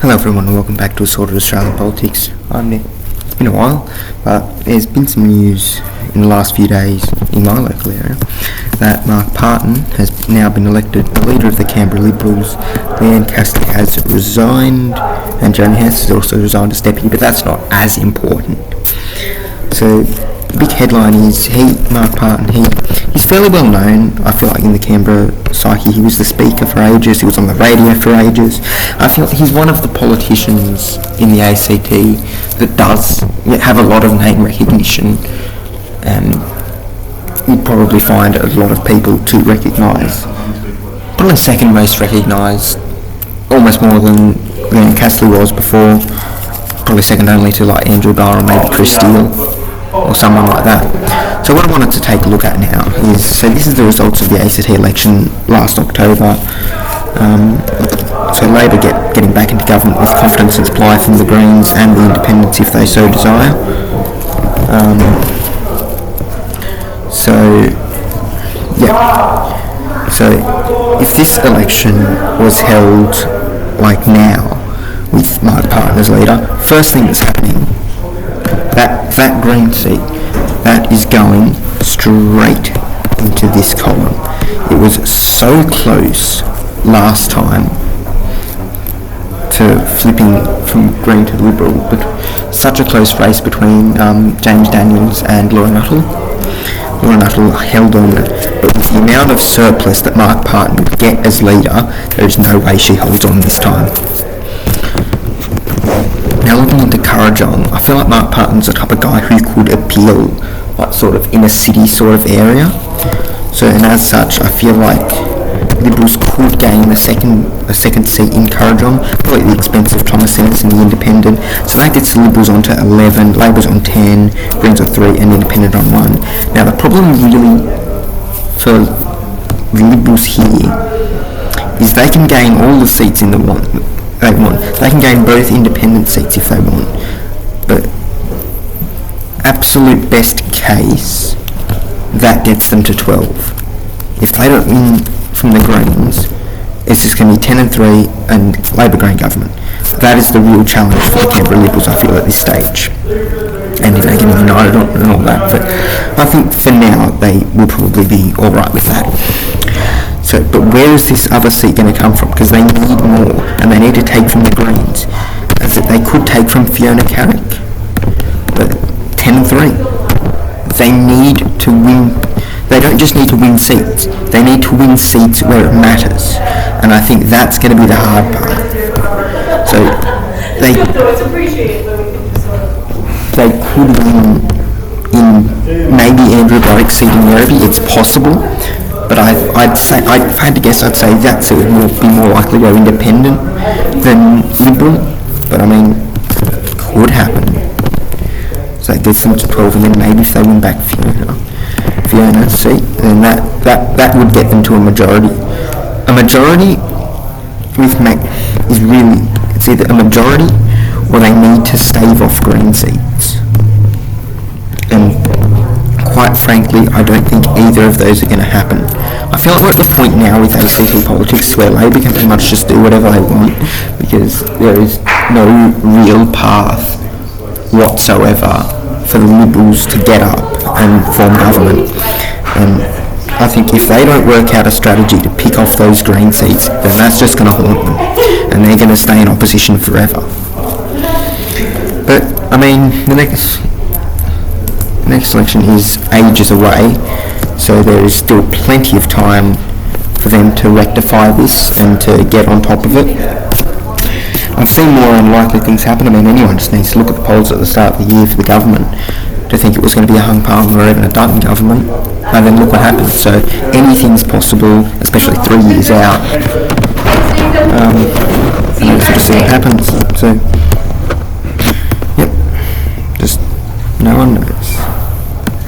Hello everyone and welcome back to Assorted Australian Politics. I'm Nick. It's been a while, but there's been some news in the last few days in my local area that Mark Parton has now been elected the leader of the Canberra Liberals. Leanne Castley has resigned and Johnny Hess has also resigned as deputy, but that's not as important. So the big headline is Mark Parton, he's fairly well known, I feel like, in the Canberra psyche. He was the speaker for ages, he was on the radio for ages. I feel like he's one of the politicians in the ACT that does have a lot of name recognition, and you'd probably find a lot of people to recognise. Probably second most recognised, almost more than Castley was before, probably second only to like Andrew Barr or maybe Chris Steele or someone like that. So what I wanted to take a look at now is, so this is the results of the ACT election last October. So Labor getting back into government with confidence and supply from the Greens and the Independents if they so desire. So if this election was held like now with Mark Parton as leader, first thing that's happening, that Green seat, that is going straight into this column. It was so close last time to flipping from Green to Liberal, but such a close race between James Daniels and Laura Nuttall. Laura Nuttall held on, but with the amount of surplus that Mark Parton would get as leader, there is no way she holds on this time. Now looking into Kurrajong, I feel like Mark Parton's the type of guy who could appeal like sort of in a city sort of area. So, and as such, I feel like Liberals could gain a second seat in Kurrajong, probably at the expense of Thomas Ennis and the Independent. So that gets the Liberals onto 11, Labor's on 10, Greens on 3 and Independent on 1. Now the problem really for the Liberals here is they can gain all the seats in the one they want. They can gain both independent seats if they want, but absolute best case, that gets them to 12. If they don't win from the Greens, it's just going to be 10 and 3 and Labor Green government. That is the real challenge for the Canberra Liberals, I feel, at this stage. And if they're getting united and all that, but I think for now they will probably be alright with that. So, but where is this other seat going to come from? Because they need more, and they need to take from the Greens. As they could take from Fiona Carrick, but 10 and 3. They need to win. They don't just need to win seats. They need to win seats where it matters, and I think that's going to be the hard part. So they could win in maybe Andrew Barrick's seat in Werribee. It's possible. But I'd say, if I had to guess, I'd say that seat would be more likely to go independent than Liberal. But I mean, could happen. So it gets them to 12, and then maybe if they win back Fiona's seat, then that would get them to a majority. A majority with Mac is really, it's either a majority or they need to stave off Green seats. And quite frankly, I don't think either of those are going to happen. I feel like we're at the point now with ACT politics where Labor can pretty much just do whatever they want, because there is no real path whatsoever for the Liberals to get up and form government. And I think if they don't work out a strategy to pick off those Green seats, then that's just going to haunt them, and they're going to stay in opposition forever. But I mean, the next election is ages away, so there is still plenty of time for them to rectify this and to get on top of it. I've seen more unlikely things happen. I mean, anyone just needs to look at the polls at the start of the year for the government to think it was going to be a hung parliament or even a Dutton government, and then look what happened. So anything's possible, especially 3 years out, and we'll sort of see what happens. So, yep, just no one knows.